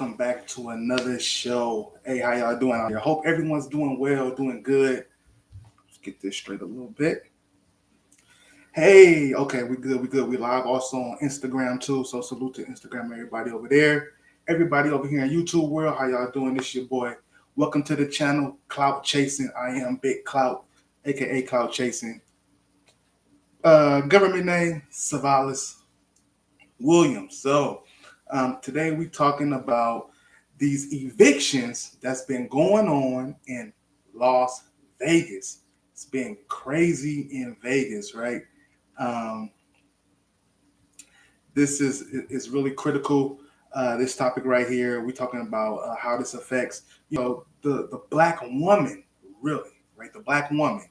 welcome back to another show. Hey, how y'all doing out here? Hope everyone's doing well, doing good. Let's get this straight a little bit. Hey, okay, we good, we good. We live also on Instagram too, so salute to Instagram, everybody over there. Everybody over here in YouTube world, how y'all doing? This your boy. Welcome to the channel, Clout Chasing. I am Big Clout, aka Clout Chasing. Government name, Savalis Williams. So today we talking about these evictions that's been going on in Las Vegas. It's been crazy in Vegas, right? Um, this is really critical. This topic right here, we're talking about how this affects, the black woman, really, right? The black woman,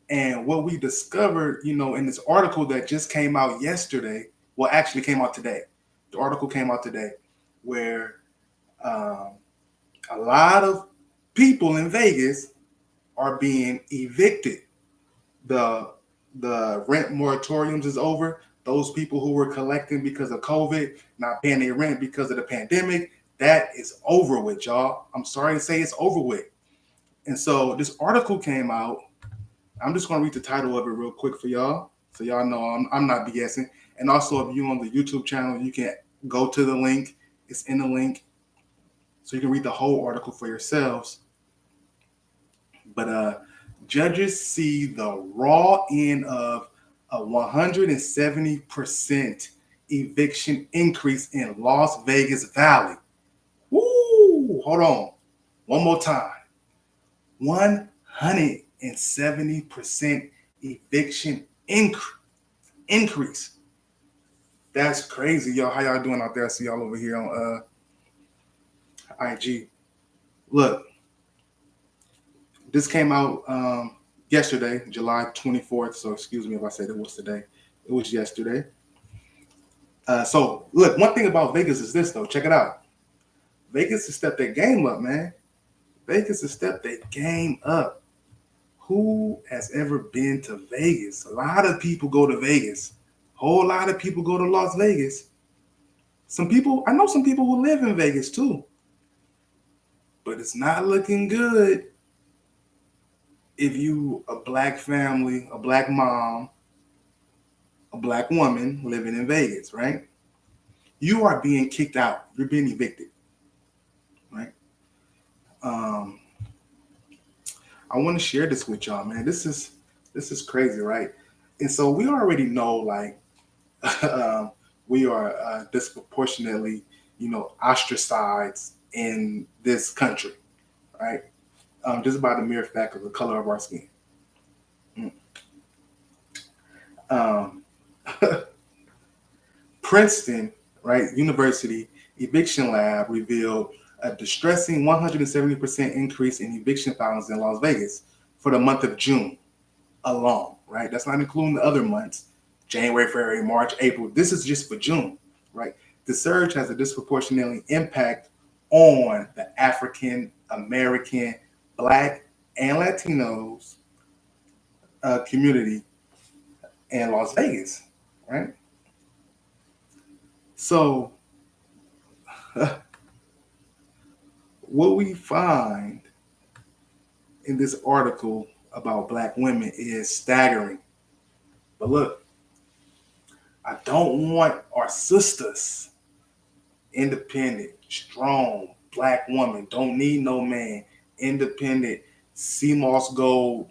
and what we discovered, in this article that just came out yesterday. Well, actually came out today. The article came out today, where um, a lot of people in Vegas are being evicted. The the rent moratoriums is over. Those people who were collecting because of COVID, not paying their rent because of the pandemic, that is over with, y'all. I'm sorry to say it's over with. And so this article came out. I'm just going to read the title of it real quick for y'all, so y'all know I'm not BSing. And also, if you on the YouTube channel, you can go to the link. It's in the link, so you can read the whole article for yourselves. But judges see the raw end of a 170% eviction increase in Las Vegas Valley. Woo! Hold on. One more time. 170% eviction increase. That's crazy, y'all. How y'all doing out there? I see y'all over here on IG. Look, this came out yesterday, July 24th. So excuse me if I said it was today. It was yesterday. So look, one thing about Vegas is this though. Check it out. Vegas has stepped their game up, man. Vegas has stepped their game up. Who has ever been to Vegas? A lot of people go to Vegas. Whole lot of people go to Las Vegas. I know some people who live in Vegas too. But it's not looking good if you a black family, a black mom, a black woman living in Vegas, right? You are being kicked out. You're being evicted, right? I want to share this with y'all, man. This is crazy, right? And so we already know, like, we are disproportionately, ostracized in this country, right? Just by the mere fact of the color of our skin. Um, Princeton, right, University Eviction Lab revealed a distressing 170% increase in eviction filings in Las Vegas for the month of June alone, right? That's not including the other months, January, February, March, April. This is just for June, right? The surge has a disproportionately impact on the African American, Black, and Latinos community in Las Vegas, right? So what we find in this article about black women is staggering. But look, I don't want our sisters, independent, strong, black woman, don't need no man, independent, CMOS gold,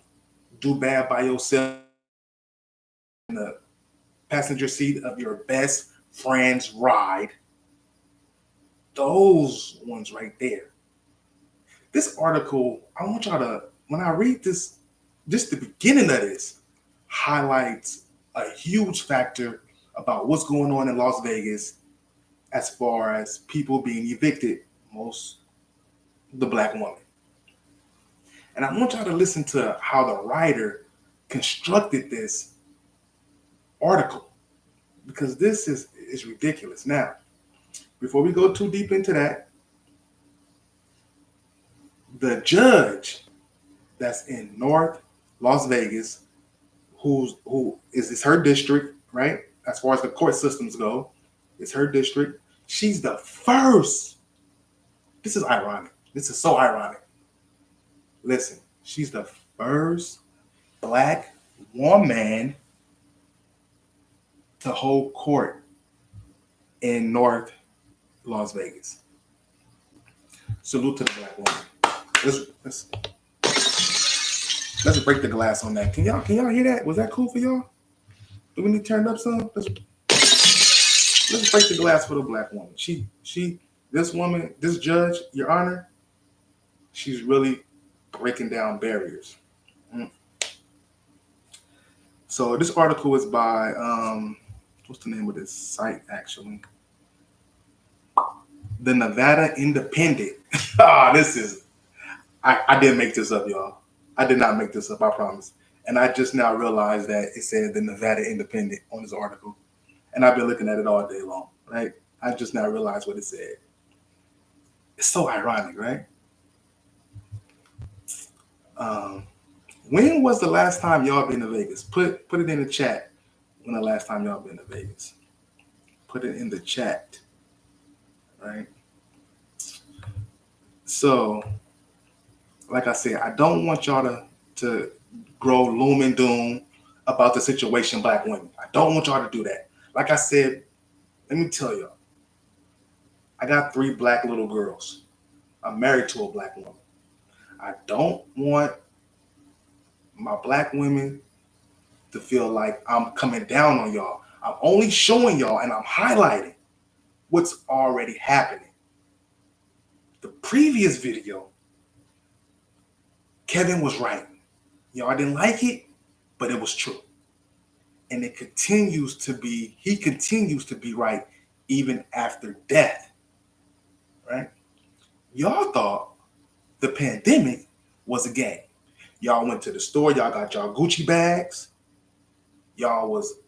do bad by yourself in the passenger seat of your best friend's ride. Those ones right there. This article, I want y'all to, when I read this, just the beginning of this highlights a huge factor about what's going on in Las Vegas as far as people being evicted, most the black woman. And I want y'all to listen to how the writer constructed this article, because this is ridiculous. Now, before we go too deep into that, the judge that's in North Las Vegas, who is her district, right? As far as the court systems go, it's her district. She's the first This is ironic. This is so ironic. Listen, she's the first black woman to hold court in North Las Vegas. Salute to the black woman. Let's break the glass on that. Can y'all hear that? Was that cool for y'all? Do we need to turn it up some? Let's break the glass for the black woman. This woman, this judge, Your Honor, she's really breaking down barriers. So this article is by what's the name of this site actually? The Nevada Independent. I didn't make this up, y'all. I did not make this up, I promise. And I just now realized that it said the Nevada Independent on this article. And I've been looking at it all day long, right? I just now realized what it said. It's so ironic, right? When was the last time y'all been to Vegas? Put it in the chat when the last time y'all been to Vegas. Put it in the chat, right? So, like I said, I don't want y'all to grow gloom and doom about the situation black women. I don't want y'all to do that. Like I said, let me tell y'all, I got 3 black little girls. I'm married to a black woman. I don't want my black women to feel like I'm coming down on y'all. I'm only showing y'all and I'm highlighting what's already happening. The previous video, Kevin was right. Y'all didn't like it, but it was true. And he continues to be right even after death, right? Y'all thought the pandemic was a game. Y'all went to the store, y'all got y'all Gucci bags. Y'all was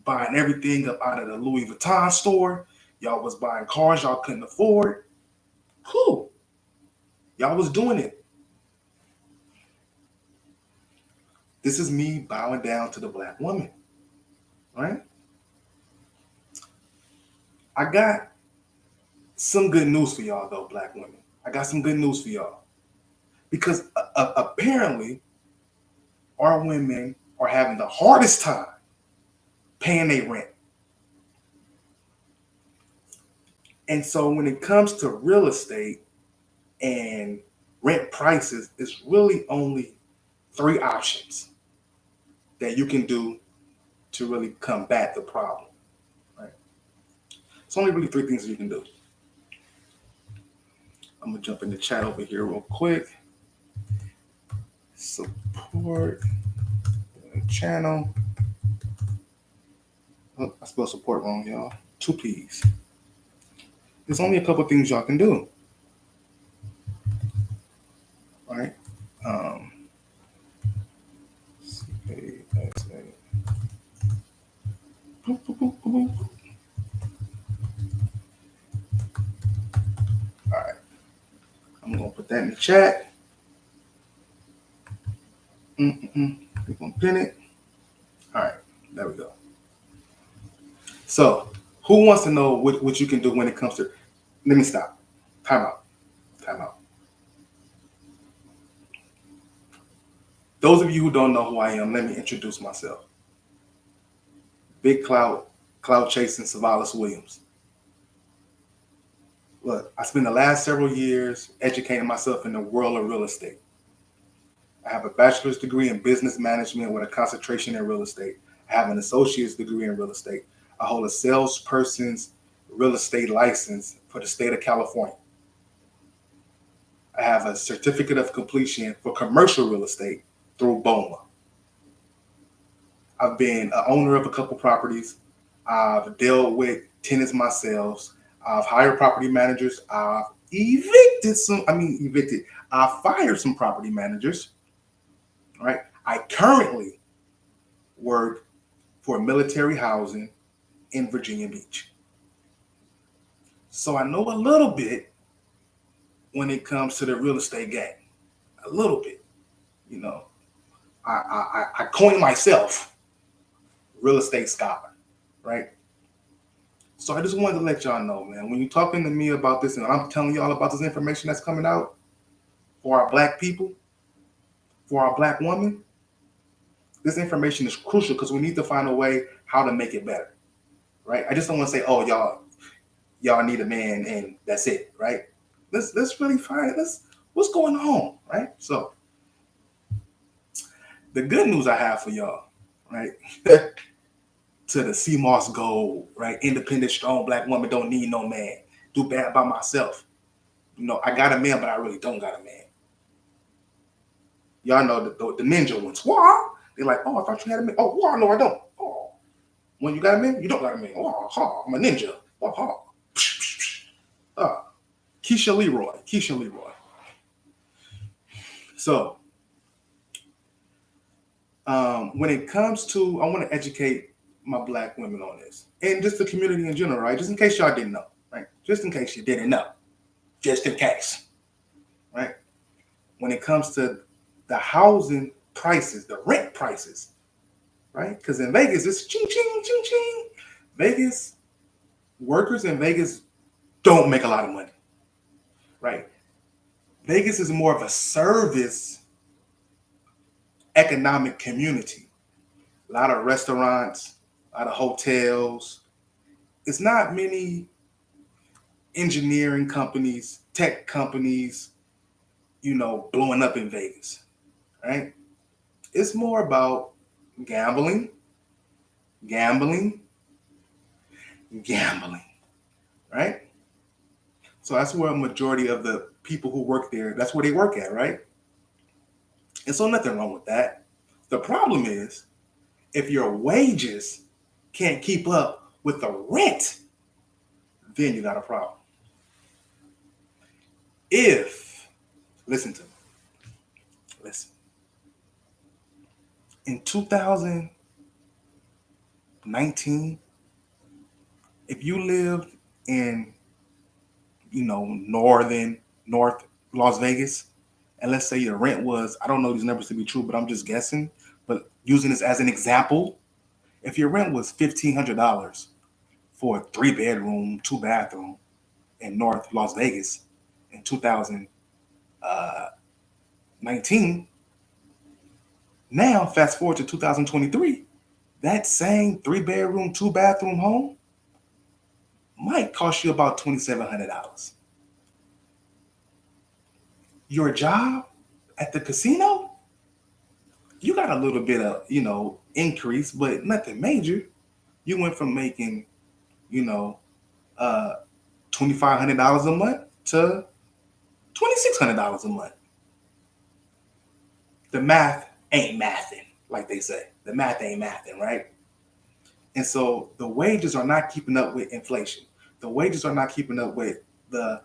buying everything up out of the Louis Vuitton store. Y'all was buying cars y'all couldn't afford. Cool. Y'all was doing it. This is me bowing down to the black woman, right? I got some good news for y'all, though, black women. I got some good news for y'all. Because apparently, our women are having the hardest time paying their rent. And so when it comes to real estate and rent prices, it's really only 3 options that you can do to really combat the problem, right? It's only really 3 things that you can do. I'm gonna jump in the chat over here real quick. Support the channel. Oh, I spelled support wrong, y'all. 2 P's. There's only a couple things y'all can do, right? All right, I'm gonna put that in the chat. We're gonna pin it. All right, there we go. So, who wants to know what you can do when it comes to? Let me stop. Time out. Those of you who don't know who I am, let me introduce myself. Big cloud chasing Savalas Williams. Look, I spent the last several years educating myself in the world of real estate. I have a bachelor's degree in business management with a concentration in real estate. I have an associate's degree in real estate. I hold a salesperson's real estate license for the state of California. I have a certificate of completion for commercial real estate through BOMA. I've been an owner of a couple properties. I've dealt with tenants myself. I've hired property managers. I've fired some property managers. Right? I currently work for military housing in Virginia Beach. So I know a little bit when it comes to the real estate game. A little bit. You know, I coined myself real estate scholar, right? So I just wanted to let y'all know, man, when you're talking to me about this and I'm telling y'all about this information that's coming out for our black people, for our black woman, this information is crucial because we need to find a way how to make it better, right? I just don't want to say, oh, y'all need a man and that's it, right? Let's really find what's going on, right? So the good news I have for y'all, right? To the CMOS gold, right? Independent, strong black woman, don't need no man. Do bad by myself. I got a man, but I really don't got a man. Y'all know the ninja ones. Wah! They're like, oh, I thought you had a man. Oh, wah, no, I don't. Oh, when you got a man, you don't got a man. Oh, ha, I'm a ninja. Oh, ha. Keisha Leroy. So, when it comes to, I want to educate my black women on this, and just the community in general, right? Just in case y'all didn't know, right? Just in case you didn't know, just in case, right? When it comes to the housing prices, the rent prices, right? Because in Vegas, it's ching, ching, ching, ching. Vegas, workers in Vegas don't make a lot of money, right? Vegas is more of a service economic community. A lot of restaurants, a lot of hotels. It's not many engineering companies, tech companies, blowing up in Vegas, right? It's more about gambling, right? So that's where a majority of the people who work there, that's where they work at, right? And so nothing wrong with that. The problem is if your wages can't keep up with the rent, then you got a problem. Listen to me, listen. In 2019, if you lived in, North Las Vegas, and let's say your rent was, I don't know these numbers to be true, but I'm just guessing, but using this as an example, if your rent was $1,500 for a 3-bedroom, 2-bathroom in North Las Vegas in 2019, now fast forward to 2023, that same 3-bedroom, 2-bathroom home might cost you about $2,700. Your job at the casino, you got a little bit of, increase, but nothing major. You went from making, $2,500 a month to $2,600 a month. The math ain't mathing, like they say. The math ain't mathing, right? And so the wages are not keeping up with inflation. The wages are not keeping up with the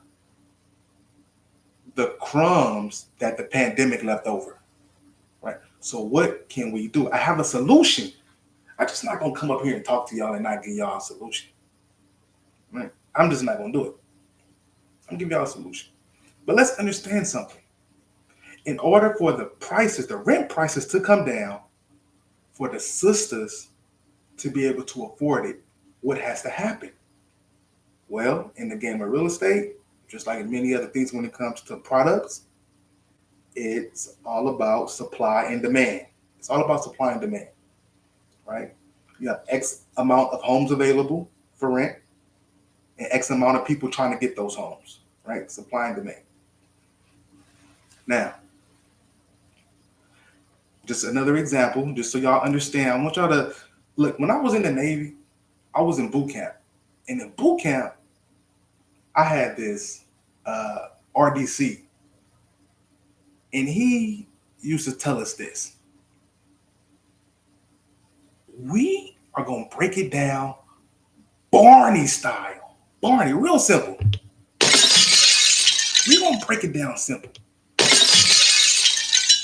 crumbs that the pandemic left over, right? So what can we do? I have a solution. I'm just not gonna come up here and talk to y'all and not give y'all a solution, right? I'm just not gonna do it. I'm gonna give y'all a solution. But let's understand something. In order for the rent prices to come down, for the sisters to be able to afford it, what has to happen? Well, in the game of real estate, just like in many other things when it comes to products, it's all about supply and demand. It's all about supply and demand, right? You have X amount of homes available for rent and X amount of people trying to get those homes, right? Supply and demand. Now, just another example, just so y'all understand, I want y'all to look. When I was in the Navy, I was in boot camp. And in boot camp, I had this RDC. And he used to tell us this. We are going to break it down Barney style. Barney, real simple. We're going to break it down simple.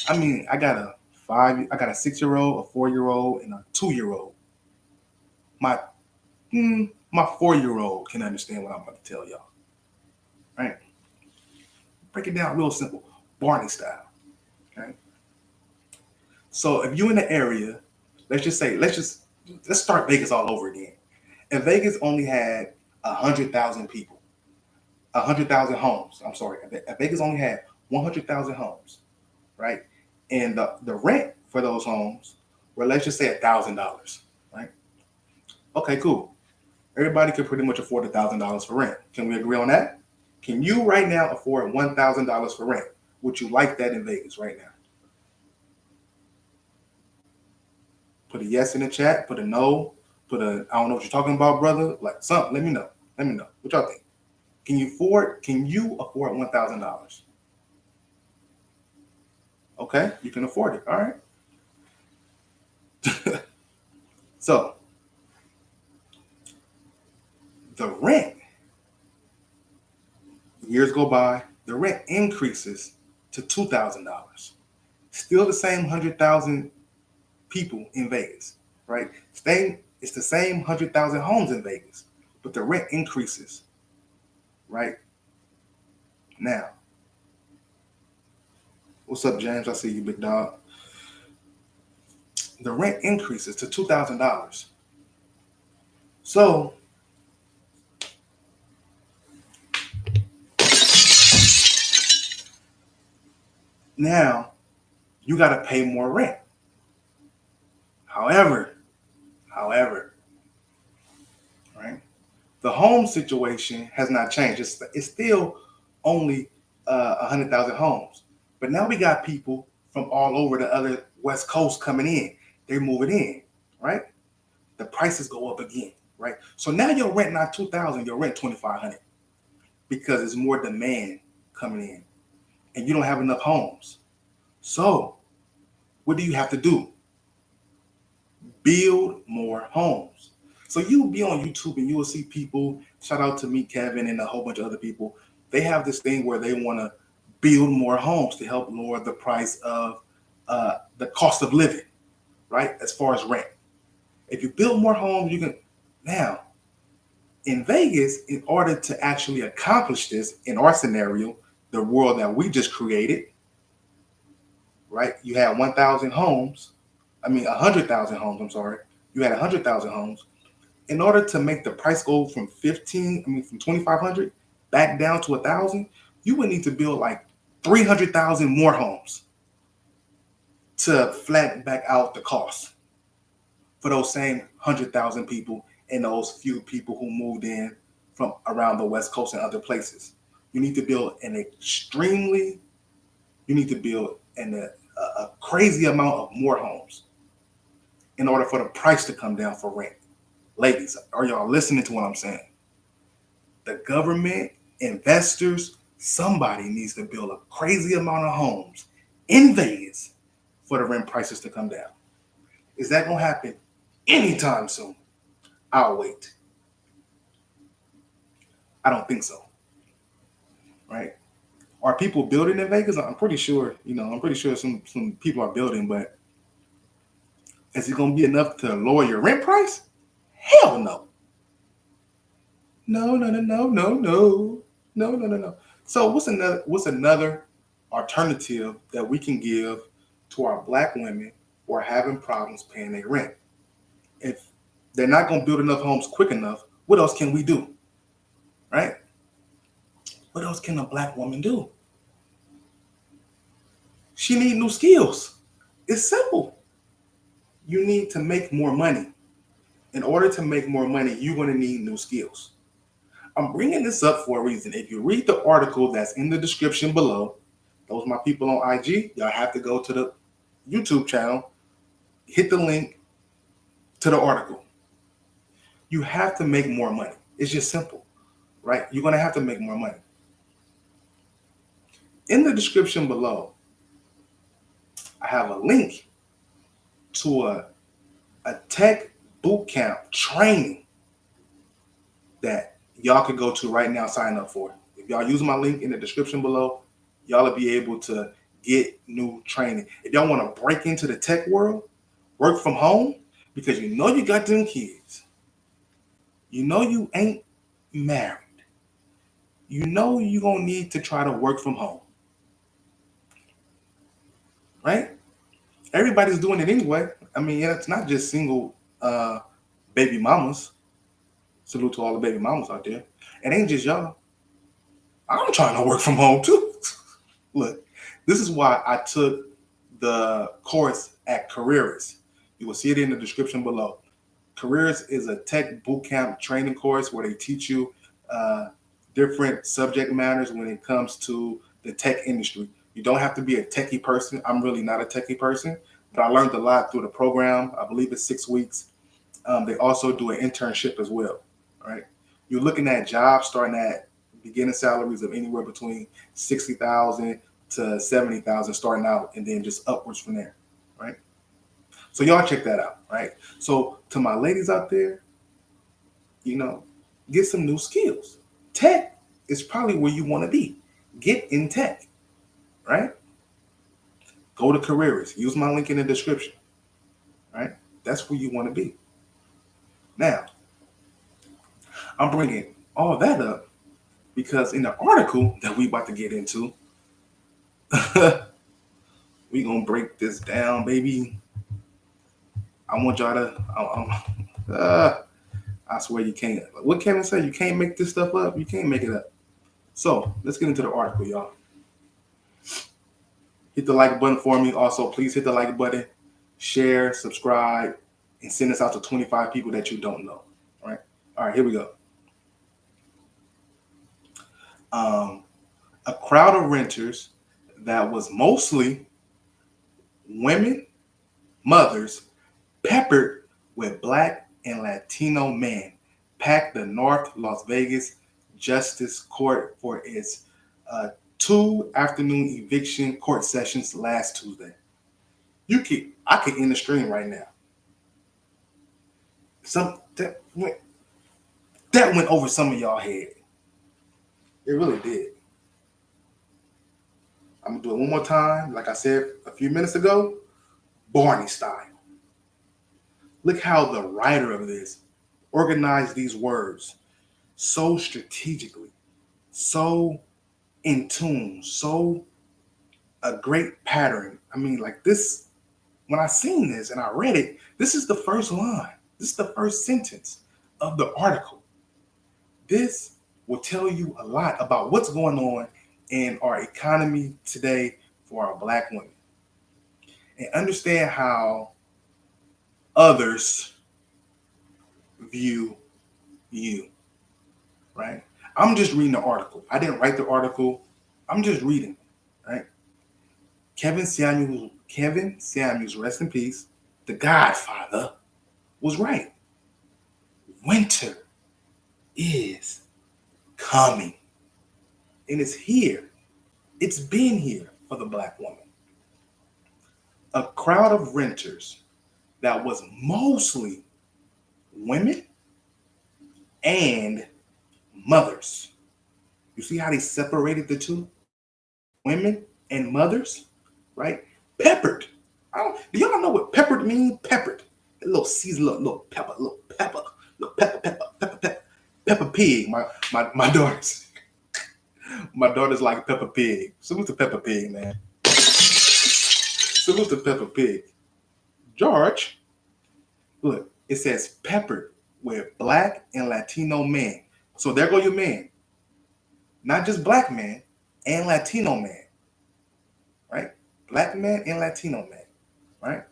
I mean, I got a 6-year-old, a 4-year-old, and a 2-year-old. My 4-year-old can understand what I'm about to tell y'all. Right? Break it down real simple. Barney style. Okay. So if you're in the area, let's start Vegas all over again. If Vegas only had 100,000 people, 100,000 homes. I'm sorry, Vegas only had 100,000 homes, right? And the rent for those homes were, let's just say, $1,000, right? Okay, cool. Everybody could pretty much afford $1,000 for rent. Can we agree on that? Can you right now afford $1,000 for rent? Would you like that in Vegas right now? Put a yes in the chat. Put a no. Put a I don't know what you're talking about, brother. Like something. Let me know. Let me know. What y'all think? Can you afford? Can you afford $1,000? Okay, you can afford it. All right. So the rent, years go by, the rent increases to $2,000. Still the same 100,000 people in Vegas, right? It's the same 100,000 homes in Vegas, but the rent increases, right? Now, what's up, James? I see you, big dog. The rent increases to $2,000. So now you got to pay more rent. However, right? The home situation has not changed. It's still only 100,000 homes. But now we got people from all over the other West Coast coming in. They're moving in, right? The prices go up again, right? So now your rent not 2,000, your rent 2,500 because there's more demand coming in, and you don't have enough homes. So what do you have to do? Build more homes. So you will be on YouTube and you will see people, shout out to me, Kevin, and a whole bunch of other people. They have this thing where they want to build more homes to help lower the price of the cost of living, right? As far as rent. If you build more homes, you can. Now, in Vegas, in order to actually accomplish this, in our scenario, the world that we just created, right? You had 1,000 homes. 100,000 homes. I'm sorry. You had 100,000 homes. In order to make the price go from 2,500 back down to 1,000, you would need to build like 300,000 more homes to flatten back out the cost for those same 100,000 people and those few people who moved in from around the West Coast and other places. You need to build a crazy amount of more homes in order for the price to come down for rent. Ladies, are y'all listening to what I'm saying? The government, investors, somebody needs to build a crazy amount of homes in Vegas for the rent prices to come down. Is that going to happen anytime soon? I'll wait. I don't think so. Right? Are people building in Vegas? I'm pretty sure, some people are building, but is it going to be enough to lower your rent price? Hell no. No. So what's another alternative that we can give to our black women who are having problems paying their rent? If they're not going to build enough homes quick enough, what else can we do? Right? What else can a black woman do? She needs new skills. It's simple. You need to make more money. In order to make more money, you're going to need new skills. I'm bringing this up for a reason. If you read the article that's in the description below, those my people on IG, y'all have to go to the YouTube channel, hit the link to the article. You have to make more money. It's just simple, right? You're going to have to make more money. In the description below, I have a link to a tech boot camp training that y'all could go to right now, sign up for. If y'all use my link in the description below, y'all will be able to get new training. If y'all want to break into the tech world, work from home, because you know you got them kids. You know you ain't married. You know you're going to need to try to work from home. Right? Everybody's doing it anyway. It's not just single baby mamas. Salute to all the baby mamas out there. It ain't just y'all. I'm trying to work from home too. Look, this is why I took the course at Careers. You will see it in the description below. Careers is a tech bootcamp training course where they teach you different subject matters when it comes to the tech industry. You don't have to be a techie person. I'm really not a techie person, but I learned a lot through the program. I believe it's 6 weeks. They also do an internship as well, right? You're looking at jobs starting at beginning salaries of anywhere between 60,000 to 70,000 starting out, and then just upwards from there, right? So y'all check that out, right? So to my ladies out there, get some new skills. Tech is probably where you want to be. Get in tech, right? Go to Careers. Use my link in the description, right? That's where you want to be. Now, I'm bringing all that up because in the article that we about to get into, we gonna break this down, baby. I want y'all to. I swear you can't. What Kevin said, you can't make this stuff up. You can't make it up. So let's get into the article, y'all. Hit the like button for me. Also, please hit the like button, share, subscribe, and send this out to 25 people that you don't know. All right, here we go. A crowd of renters that was mostly women, mothers, peppered with Black and Latino men, packed the North Las Vegas Justice Court for its 2 afternoon eviction court sessions last Tuesday. I could end the stream right now. That went over some of y'all head. It really did. I'm gonna do it one more time. Like I said a few minutes ago, Barney style. Look how the writer of this organized these words so strategically, so in tune, so a great pattern. I mean, like this, when I seen this and I read it, this is the first line. This is the first sentence of the article. This will tell you a lot about what's going on in our economy today for our Black women. And understand how others view you, right? I'm just reading the article. I didn't write the article. I'm just reading, right? Kevin Samuels, rest in peace, the Godfather, was right. Winter is coming. And it's here. It's been here for the Black woman. A crowd of renters that was mostly women and mothers. You see how they separated the two? Women and mothers, right? Peppered. Do y'all know what peppered means? Peppered. A little seasoned, little pepper, Peppa Pig. My daughter's like Peppa Pig. Salute to Peppa Pig, man. Salute to Peppa Pig. George, look, it says peppered with Black and Latino men. So there go your men. Not just Black men and Latino men, right? Black men and Latino men, right?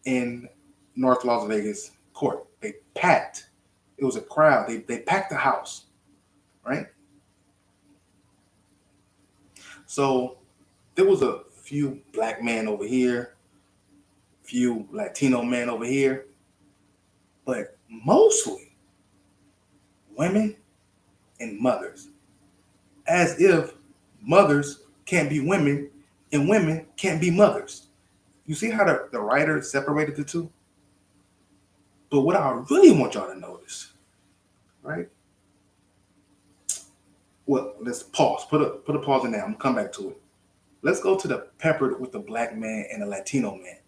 In North Las Vegas court. They packed. It was a crowd. They packed the house, right? So there was a few Black men over here, few Latino men over here, but mostly women and mothers. As if mothers can't be women and women can't be mothers. You see how the writer separated the two? But what I really want y'all to notice, right? Well, let's pause. Put a pause in there. I'm gonna come back to it. Let's go to the peppered with the Black man and the Latino man.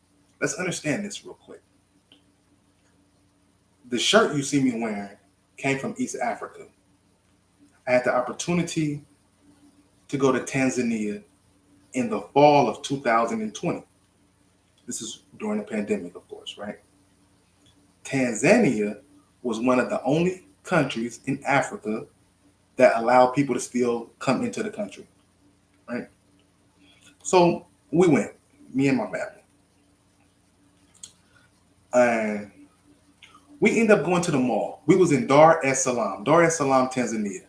Let's understand this real quick. The shirt you see me wearing came from East Africa. I had the opportunity to go to Tanzania in the fall of 2020. This is during the pandemic, of course, right? Tanzania was one of the only countries in Africa that allow people to still come into the country, right? So we went, me and my family, and we ended up going to the mall. We was in Dar es Salaam, Tanzania,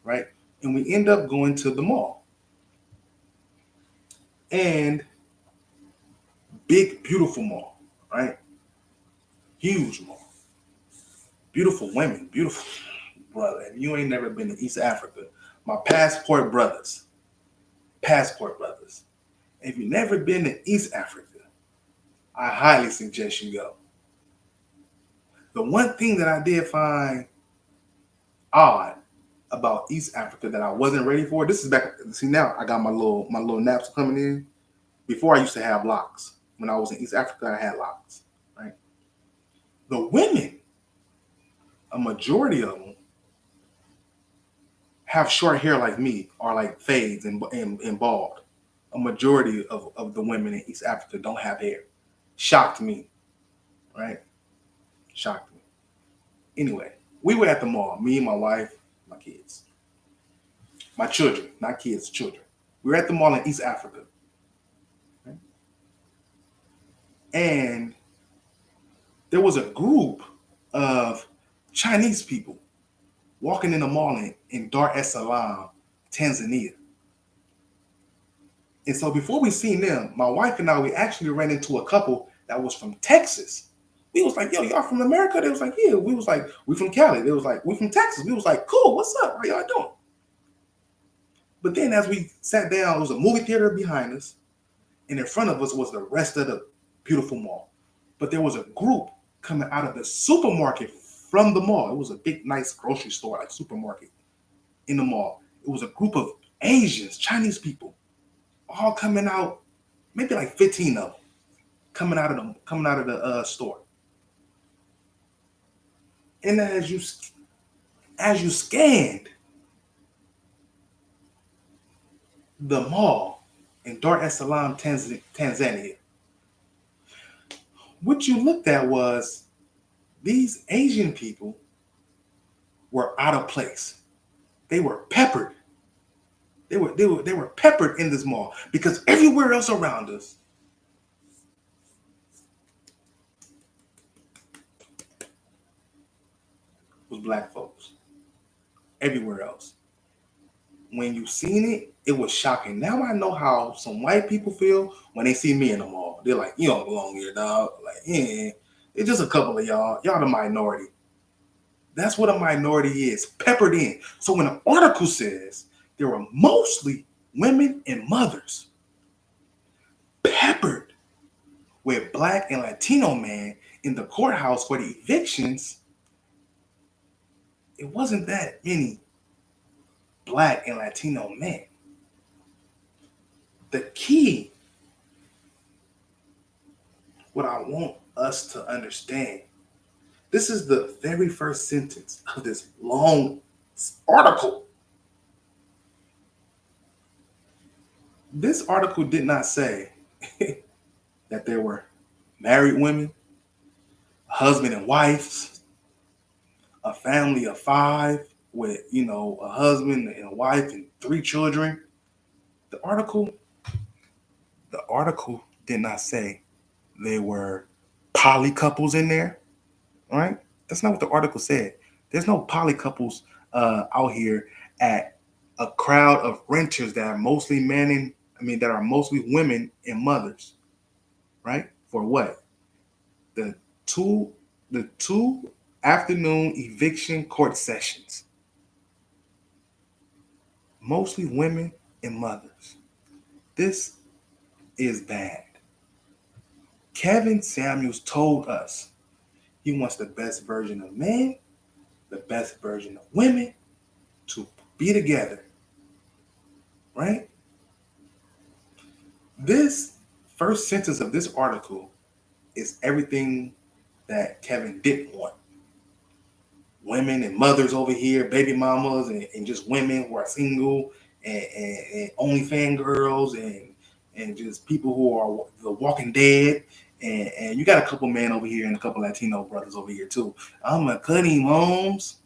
right? And we end up going to the mall. And big, beautiful mall, right? Huge mall. Beautiful women, beautiful brother. If you ain't never been to East Africa, my passport brothers. If you've never been to East Africa, I highly suggest you go. The one thing that I did find odd about East Africa that I wasn't ready for, this is back, see now I got my little naps coming in. Before I used to have locks. When I was in East Africa, I had locks, right? The women, a majority of them, have short hair like me, or like fades and bald. A majority of the women in East Africa don't have hair. Shocked me, right? Shocked me. Anyway, we were at the mall, me, my wife, my kids. My children, not kids, children. We were at the mall in East Africa. Right? And there was a group of Chinese people walking in the mall in Dar es Salaam, Tanzania. And so before we seen them, my wife and I, we actually ran into a couple that was from Texas. We was like, yo, y'all from America? They was like, yeah. We was like, we from Cali. They was like, we from Texas. We was like, cool, what's up? How y'all doing? But then as we sat down, there was a movie theater behind us, and in front of us was the rest of the beautiful mall. But there was a group coming out of the supermarket from the mall. It was a big, nice grocery store, like supermarket in the mall. It was a group of Asians, Chinese people, all coming out, maybe like 15 of them, coming out of the store. And as you scanned the mall in Dar es Salaam, Tanzania, what you looked at was these Asian people were out of place. They were peppered. They were peppered in this mall because everywhere else around us was black folks. Everywhere else. When you seen it, it was shocking. Now I know how some white people feel when they see me in the mall. They're like, you don't belong here, dog. Like, yeah, it's just a couple of y'all. Y'all the minority. That's what a minority is, peppered in. So when an article says there were mostly women and mothers peppered with black and Latino men in the courthouse for the evictions, it wasn't that many black and Latino men. The key, what I want us to understand, this is the very first sentence of this long article. This article did not say that there were married women, husband and wives, a family of 5 with, a husband and a wife and 3 children. The article did not say there were poly couples in there, right? That's not what the article said. There's no poly couples out here at a crowd of renters that are mostly that are mostly women and mothers, right? For what? The two afternoon eviction court sessions. Mostly women and mothers. This is bad. Kevin Samuels told us he wants the best version of men, the best version of women to be together, right? This first sentence of this article is everything that Kevin didn't want. Women and mothers over here, baby mamas, and just women who are single, and OnlyFans girls, and just people who are the Walking Dead, and you got a couple men over here and a couple Latino brothers over here too. I'm a cutting moms.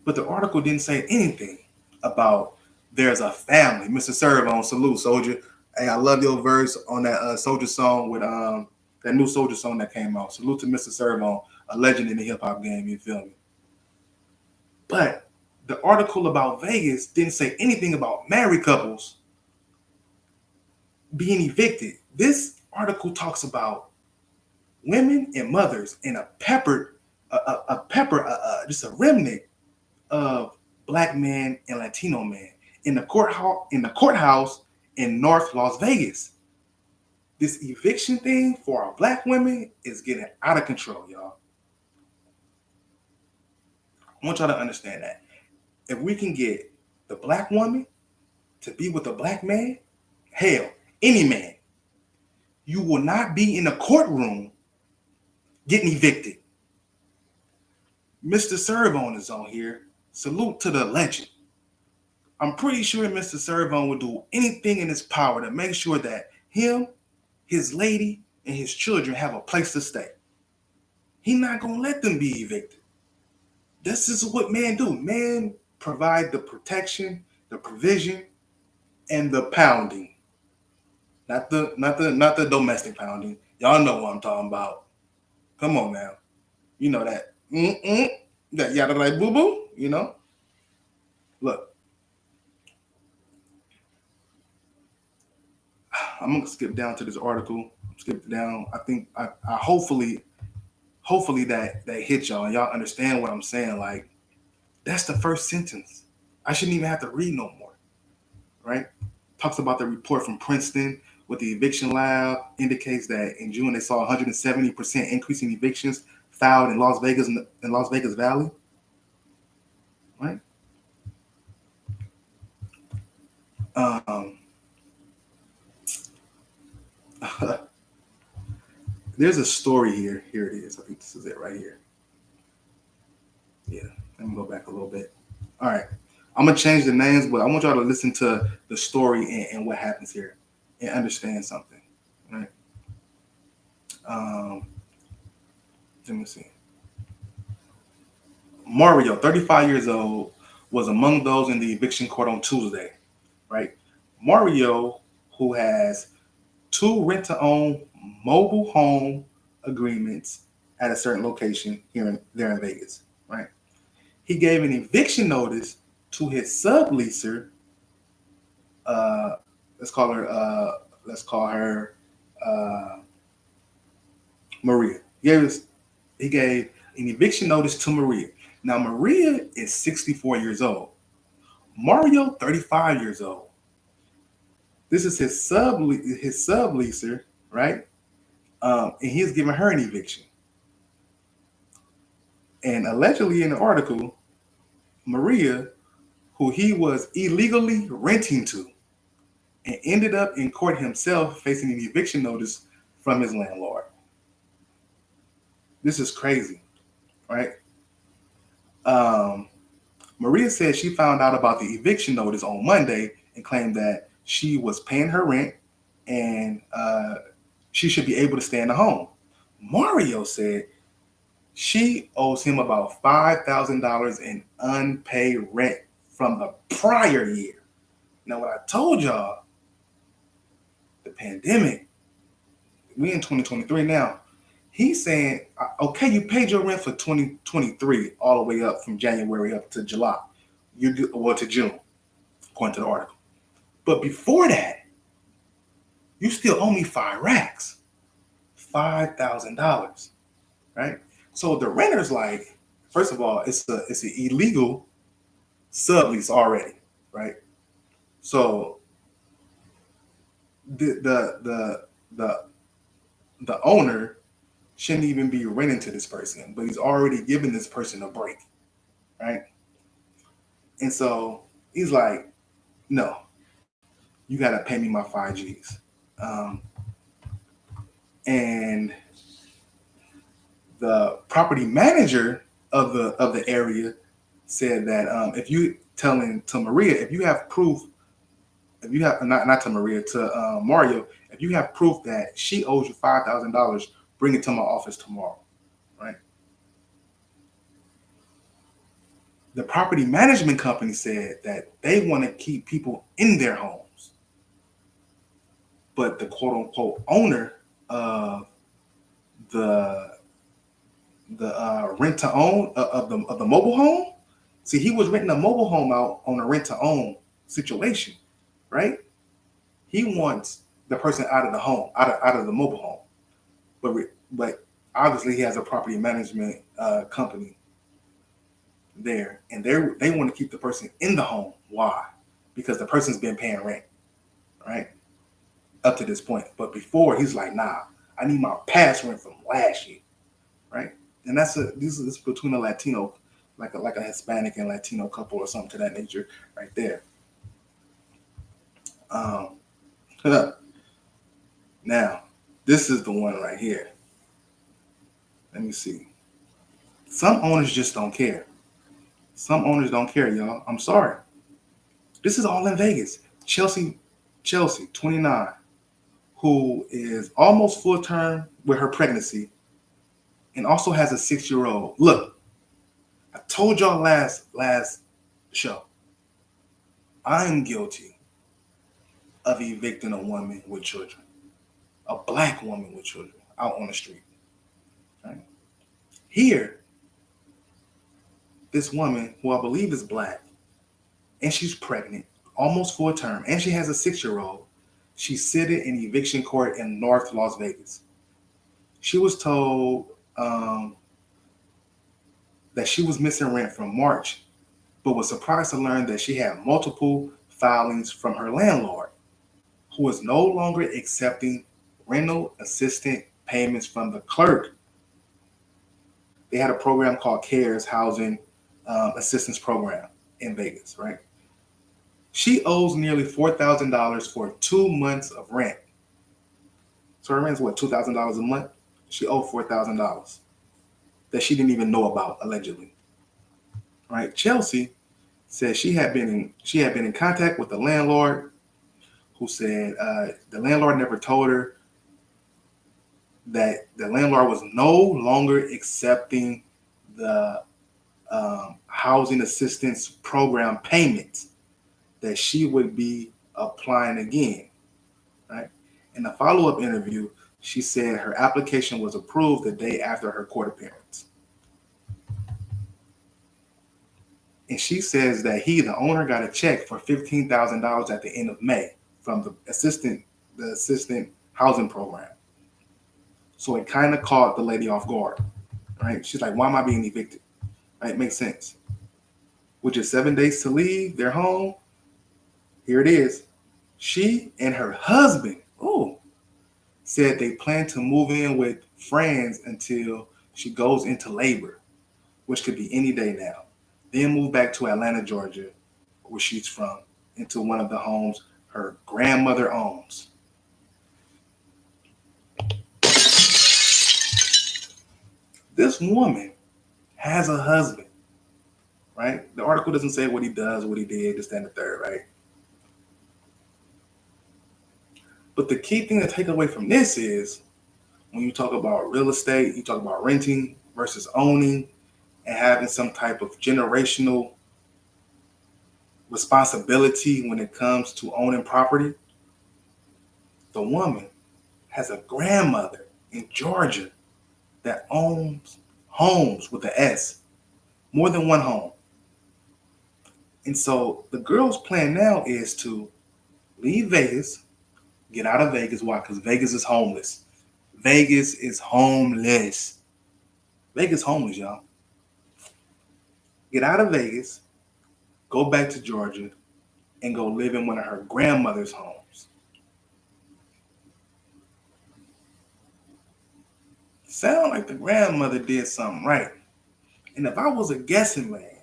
But the article didn't say anything about there's a family. Mr. Servon, salute, soldier. Hey, I love your verse on that Soldier song with that new Soldier song that came out. Salute to Mr. Servon, a legend in the hip hop game. You feel me? But the article about Vegas didn't say anything about married couples being evicted. This article talks about women and mothers and just a remnant of black men and Latino men in the courthouse in North Las Vegas. This eviction thing for our black women is getting out of control, y'all. I want y'all to understand that. If we can get the black woman to be with a black man, hell, any man, you will not be in a courtroom getting evicted. Mr. Servon is on here. Salute to the legend. I'm pretty sure Mr. Servon will do anything in his power to make sure that him, his lady, and his children have a place to stay. He's not going to let them be evicted. This is what men do. Men provide the protection, the provision, and the pounding. Not the domestic pounding. Y'all know what I'm talking about. Come on now. You know that. That yada like boo boo, you know? Look. I'm gonna skip down to this article. Skip down. I think I hopefully that hit y'all and y'all understand what I'm saying. Like, that's the first sentence. I shouldn't even have to read no more. Right? Talks about the report from Princeton with the eviction lab indicates that in June they saw 170% increase in evictions filed in Las Vegas Valley. Right? There's a story here. Here it is. I think this is it right here. Yeah, let me go back a little bit. All right. I'm going to change the names, but I want y'all to listen to the story and what happens here and understand something. Right? Let me see. Mario, 35 years old, was among those in the eviction court on Tuesday. Right? Mario, who has 2 rent-to-own mobile home agreements at a certain location there in Vegas, right? He gave an eviction notice to his subleaser. Let's call her Maria. He gave an eviction notice to Maria. Now Maria is 64 years old. Mario, 35 years old. This is his subleaser, right? And he's giving her an eviction. And allegedly in the article, Maria, who he was illegally renting to, and ended up in court himself facing an eviction notice from his landlord. This is crazy, right? Maria said she found out about the eviction notice on Monday and claimed that she was paying her rent and she should be able to stay in the home. Mario said she owes him about $5,000 in unpaid rent from the prior year. Now, what I told y'all, the pandemic, we in 2023 now. He's saying, okay, you paid your rent for 2023 all the way up from January up to July. To June, according to the article. But before that, you still owe me 5 racks, $5,000, right? So the renter's like, first of all, it's an illegal sublease already, right? So the owner shouldn't even be renting to this person, but he's already given this person a break, right? And so he's like, no, you got to pay me my 5Gs. And the property manager of the area said that if you telling to Maria, if you have proof, if you have not to Maria, to Mario, if you have proof that she owes you $5,000, bring it to my office tomorrow, right? The property management company said that they want to keep people in their homes, but the quote unquote owner of the rent to own of the mobile home. See, he was renting a mobile home out on a rent to own situation, right? He wants the person out of the home, out of the mobile home, but obviously he has a property management company there, and they want to keep the person in the home. Why? Because the person's been paying rent, right, up to this point. But before, he's like, nah, I need my past rent from last year, right? And this is between a Latino, like a Hispanic and Latino couple or something to that nature, right there. Um, now, this is the one right here. Let me see. Some owners just don't care. Some owners don't care, y'all. I'm sorry. This is all in Vegas. Chelsea, 29, who is almost full term with her pregnancy and also has a 6-year-old. Look, I told y'all last show, I'm guilty of evicting a woman with children, a black woman with children out on the street. Right? Here, this woman, who I believe is black, and she's pregnant, almost full term, and she has a 6-year-old. She's sitting in eviction court in North Las Vegas. She was told that she was missing rent from March, but was surprised to learn that she had multiple filings from her landlord, who is no longer accepting rental assistance payments from the clerk. They had a program called CARES, Housing Assistance Program in Vegas, right? She owes nearly $4,000 for 2 months of rent. So her rent is what, $2,000 a month? She owed $4,000 that she didn't even know about, allegedly. Right? Chelsea said she had been in contact with the landlord, who said the landlord never told her that the landlord was no longer accepting the housing assistance program payments, that she would be applying again. Right? In the follow-up interview, she said her application was approved the day after her court appearance. And she says that the owner, got a check for $15,000 at the end of May from the assistant housing program. So it kind of caught the lady off guard, right? She's like, why am I being evicted? Right? Makes sense. With just 7 days to leave their home, here it is. She and her husband, said they plan to move in with friends until she goes into labor, which could be any day now. Then move back to Atlanta, Georgia, where she's from, into one of the homes her grandmother owns. This woman has a husband, right? The article doesn't say what he does, what he did, this, that, and the third, right? But the key thing to take away from this is, when you talk about real estate, you talk about renting versus owning and having some type of generational responsibility when it comes to owning property. The woman has a grandmother in Georgia that owns homes with an S, more than one home. And so the girl's plan now is to leave Vegas, get out of Vegas. Why? Because Vegas is homeless. Vegas is homeless. Vegas homeless, y'all. Get out of Vegas, go back to Georgia, and go live in one of her grandmother's homes. Sound like the grandmother did something right. And if I was a guessing man,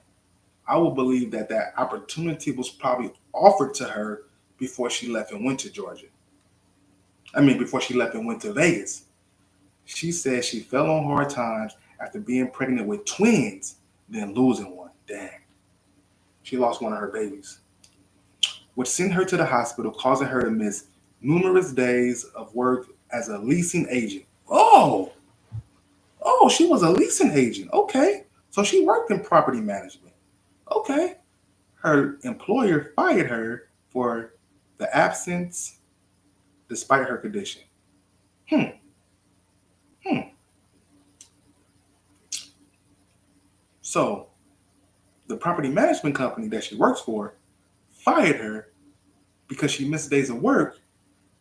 I would believe that opportunity was probably offered to her before she left and went to Georgia. Before she left and went to Vegas. She said she fell on hard times after being pregnant with twins, then losing one. Dang. She lost one of her babies, which sent her to the hospital, causing her to miss numerous days of work as a leasing agent. Oh, she was a leasing agent. Okay. So she worked in property management. Okay. Her employer fired her for the absence despite her condition. Hmm. Hmm. So the property management company that she works for fired her because she missed days of work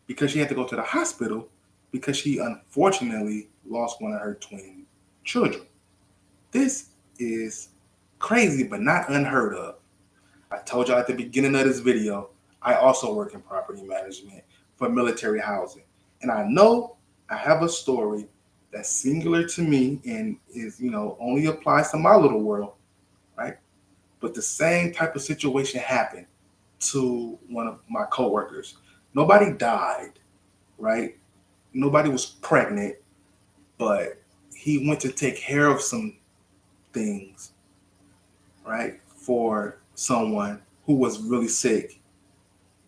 because she had to go to the hospital because she unfortunately lost one of her twin children. This is crazy, but not unheard of. I told y'all at the beginning of this video, I also work in property management for military housing. And I know I have a story that's singular to me and is, only applies to my little world, right? But the same type of situation happened to one of my coworkers. Nobody died, right? Nobody was pregnant, but he went to take care of some things, right, for someone who was really sick.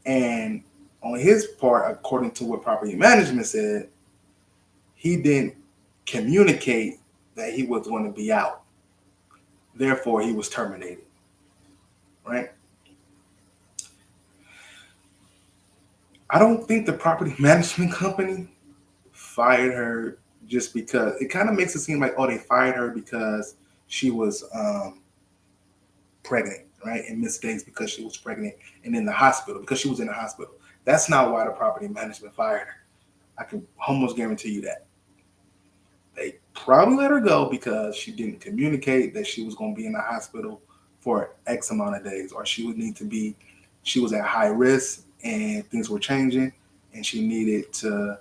And on his part, according to what property management said, he didn't communicate that he was going to be out. Therefore, he was terminated, right? I don't think the property management company fired her just because it kind of makes it seem like, oh, they fired her because she was pregnant, right? And missed days because she was pregnant and in the hospital, because she was in the hospital. That's not why the property management fired her. I can almost guarantee you that. They probably let her go because she didn't communicate that she was going to be in the hospital for X amount of days, or she was at high risk and things were changing and she needed to,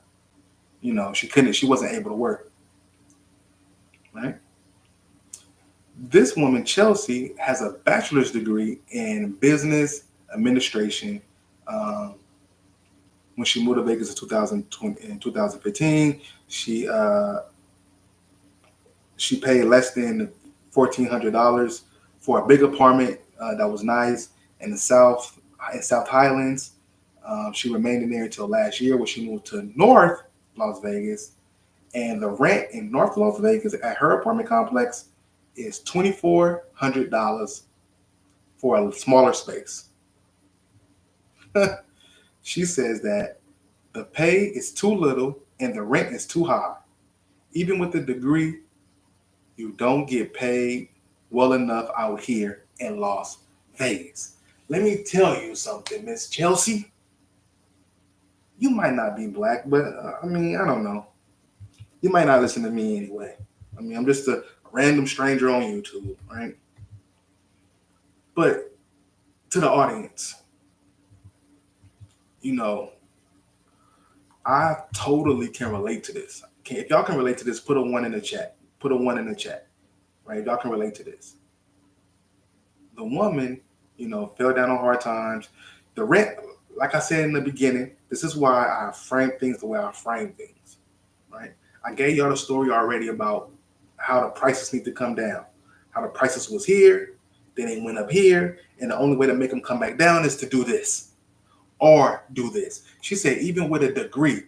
she wasn't able to work, right? This woman, Chelsea, has a bachelor's degree in business administration. Um, when she moved to Vegas in 2015, she paid less than $1,400 for a big apartment that was nice in the South Highlands. She remained in there until last year when she moved to North Las Vegas. And the rent in North Las Vegas at her apartment complex is $2,400 for a smaller space. She says that the pay is too little and the rent is too high. Even with a degree, you don't get paid well enough out here in Las Vegas. Let me tell you something, Miss Chelsea. You might not be black, but I don't know. You might not listen to me anyway. I'm just a random stranger on YouTube, right? But to the audience, you know, I totally can relate to this. If y'all can relate to this, put a one in the chat. Put a one in the chat, right? If y'all can relate to this. The woman, fell down on hard times. The rent, like I said in the beginning, this is why I frame things the way I frame things, right? I gave y'all the story already about how the prices need to come down, how the prices was here, then they went up here, and the only way to make them come back down is to do this or do this. She said even with a degree,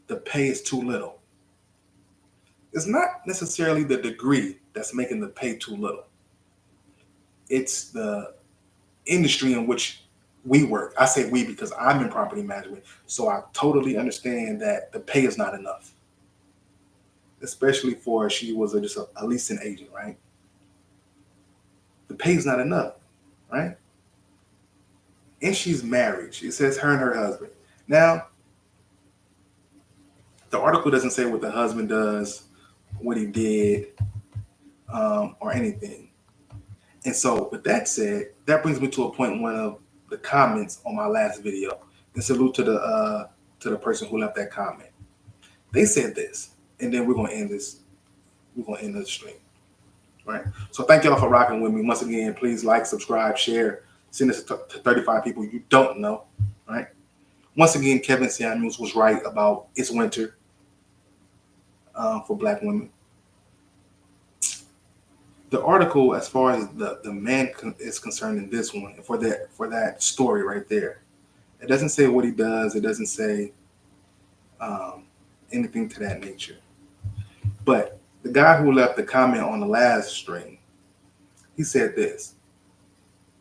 the pay is too little. It's not necessarily the degree that's making the pay too little. It's the industry in which we work. I say we because I'm in property management, so I totally understand that the pay is not enough, especially for she was just a leasing agent, right? The pay is not enough, right? And she's married. She says her and her husband. Now, the article doesn't say what the husband does, what he did, or anything. And so, with that said, that brings me to a point in one of the comments on my last video. And salute to the person who left that comment. They said this, and then we're gonna end this. We're gonna end the stream, right? So thank y'all for rocking with me once again. Please like, subscribe, share, send this to 35 people you don't know, right? Once again, Kevin Samuels was right about it's winter for Black women. The article, as far as the man is concerned in this one, for that story right there, it doesn't say what he does. It doesn't say anything to that nature. But the guy who left the comment on the last stream, He said this.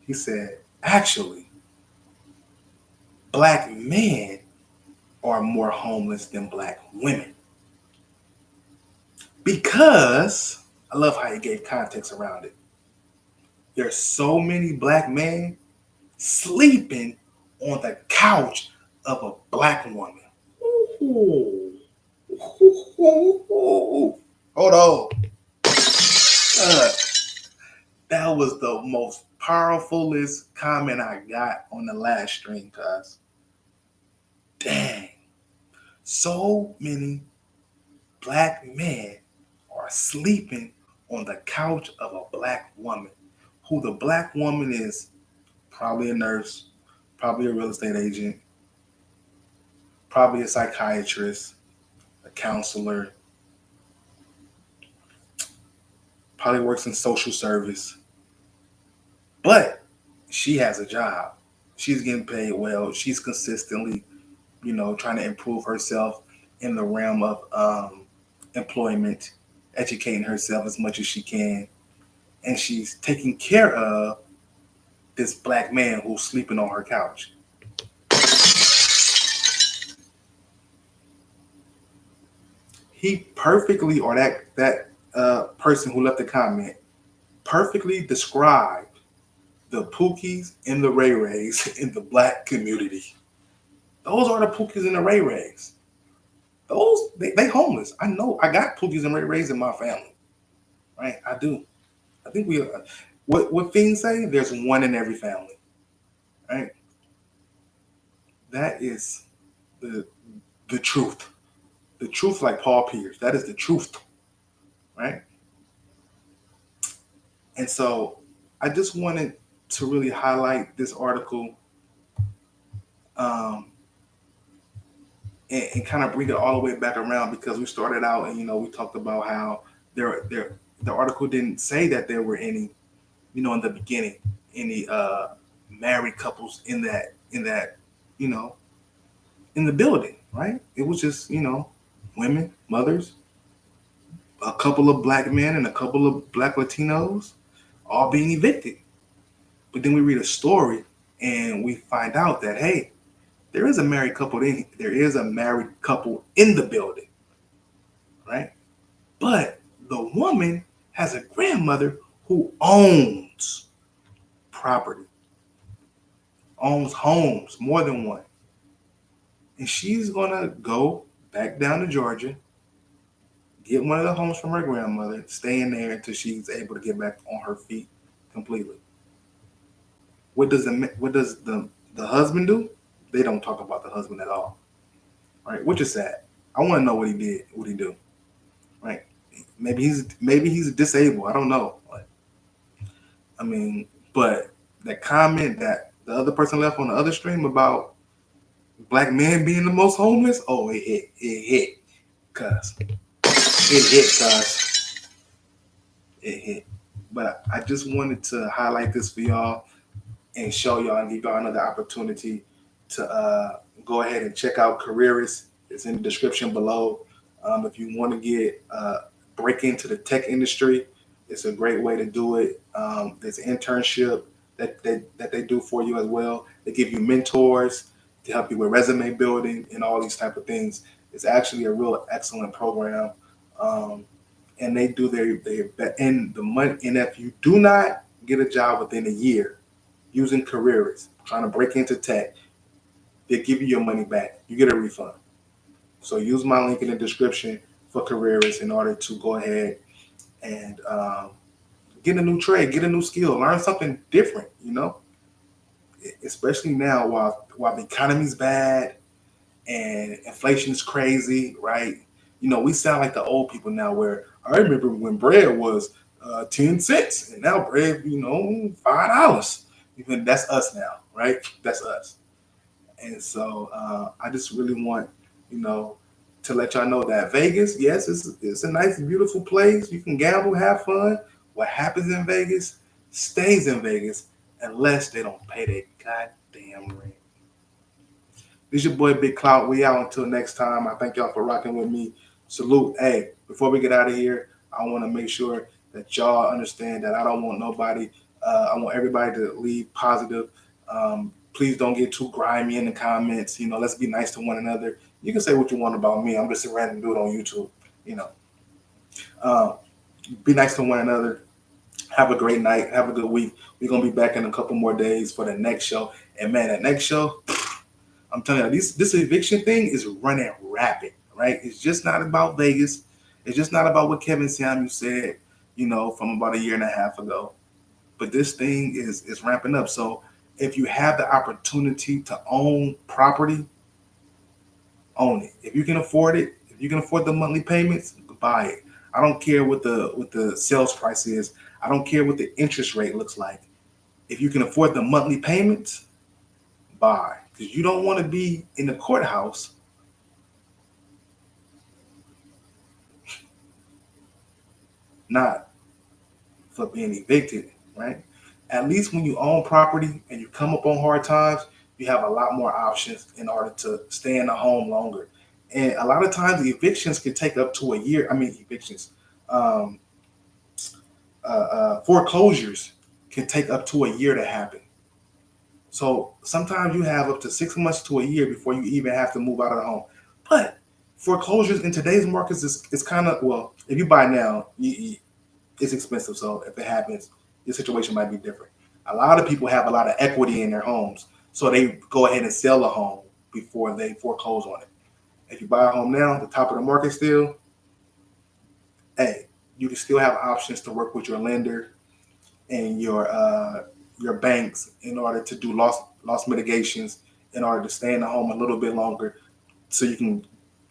He said, actually, black men are more homeless than black women. Because, I love how he gave context around it. There's so many black men sleeping on the couch of a black woman. Ooh. Hold on. That was the most powerfulest comment I got on the last stream, cuz. Dang. So many black men are sleeping on the couch of a black woman. Who the black woman is, probably a nurse, probably a real estate agent, probably a psychiatrist, a counselor, probably works in social service. But she has a job. She's getting paid well. She's consistently, trying to improve herself in the realm of employment, educating herself as much as she can. And she's taking care of this black man who's sleeping on her couch. He perfectly, or that person who left the comment, perfectly described the Pookies and the Ray Rays in the black community. Those are the Pookies and the Ray Rays. Those, they homeless. I know. I got Pookies and Ray Rays in my family. Right? I do. I think what Fiends say, there's one in every family. Right? That is the truth. The truth, like Paul Pierce. That is the truth. Right? And so I just wanted to really highlight this article and kind of bring it all the way back around, because we started out and we talked about how the article didn't say that there were any, in the beginning, any married couples in that in the building, right? It was just women, mothers, a couple of black men and a couple of black Latinos all being evicted. But then we read a story and we find out that, hey, there is a married couple in the building, right? But the woman has a grandmother who owns property, owns homes, more than one. And she's gonna go back down to Georgia, get one of the homes from her grandmother, stay in there until she's able to get back on her feet completely. What does the husband do? They don't talk about the husband at all, right? Which is sad. I want to know what he did, what he do, right? Maybe he's disabled. I don't know. But that comment that the other person left on the other stream about black men being the most homeless, oh, it hit, cuz. It hit. But I just wanted to highlight this for y'all and show y'all and give y'all another opportunity to go ahead and check out Careerist. It's in the description below. If you want to get break into the tech industry, it's a great way to do it. There's an internship that they do for you as well. They give you mentors to help you with resume building and all these type of things. It's actually a real excellent program. And they do their and the money. And if you do not get a job within a year using Careerist, trying to break into tech, they give you your money back. You get a refund. So use my link in the description for Careerist in order to go ahead and get a new trade, get a new skill, learn something different, especially now while the economy's bad and inflation is crazy, right? We sound like the old people now, where I remember when bread was 10 cents and now bread, $5. Even that's us now, right? That's us. And so I just really want, to let y'all know that Vegas, yes, it's a nice, beautiful place. You can gamble, have fun. What happens in Vegas stays in Vegas unless they don't pay their goddamn rent. This is your boy Big Clout. We out until next time. I thank y'all for rocking with me. Salute. Hey, before we get out of here, I want to make sure that that y'all understand that I don't want nobody. I want everybody to leave positive. Please don't get too grimy in the comments. Let's be nice to one another. You can say what you want about me. I'm just a random dude on YouTube. You know, uh, be nice to one another. Have a great night. Have a good week. We're gonna be back in a couple more days for the next show. And man, that next show, I'm telling you, this eviction thing is running rapid, right? It's just not about Vegas. It's just not about what Kevin Samuel said, from about a year and a half ago. But this thing is ramping up. So if you have the opportunity to own property, own it. If you can afford it, if you can afford the monthly payments, buy it. I don't care what the sales price is. I don't care what the interest rate looks like. If you can afford the monthly payments, buy. Because you don't want to be in the courthouse not for being evicted, right? At least when you own property and you come up on hard times, you have a lot more options in order to stay in the home longer. And a lot of times, the evictions can take up to a year. I mean, evictions, um, foreclosures can take up to a year to happen. So sometimes you have up to 6 months to a year before you even have to move out of the home. But foreclosures in today's markets is kind of, well, if you buy now, it's expensive. So if it happens, your situation might be different. A lot of people have a lot of equity in their homes, so they go ahead and sell a home before they foreclose on it. If you buy a home now, the top of the market still, hey, you can still have options to work with your lender and your banks in order to do loss mitigations in order to stay in the home a little bit longer, so you can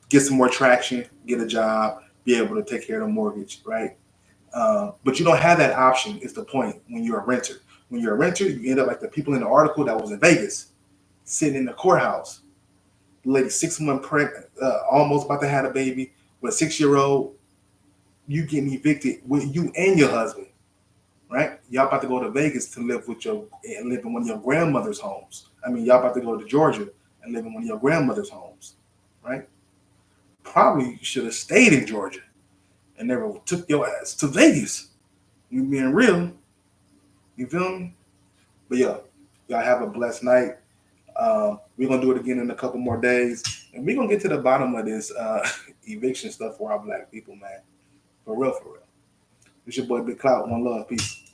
get some more traction, get a job, be able to take care of the mortgage, right? But you don't have that option. Is the point when you're a renter? When you're a renter, you end up like the people in the article that was in Vegas, sitting in the courthouse. The lady 6 months pregnant, almost about to have a baby with a 6-year-old. You getting evicted with you and your husband, right? Y'all about to go to Vegas to live in one of your grandmother's homes. I mean, y'all about to go to Georgia and live in one of your grandmother's homes, right? Probably should have stayed in Georgia and never took your ass to Vegas. You being real, you feel me? But yeah, y'all have a blessed night. We're gonna do it again in a couple more days, and we're gonna get to the bottom of this eviction stuff for our black people, man. For real, for real. It's your boy Big Clout. One love, peace.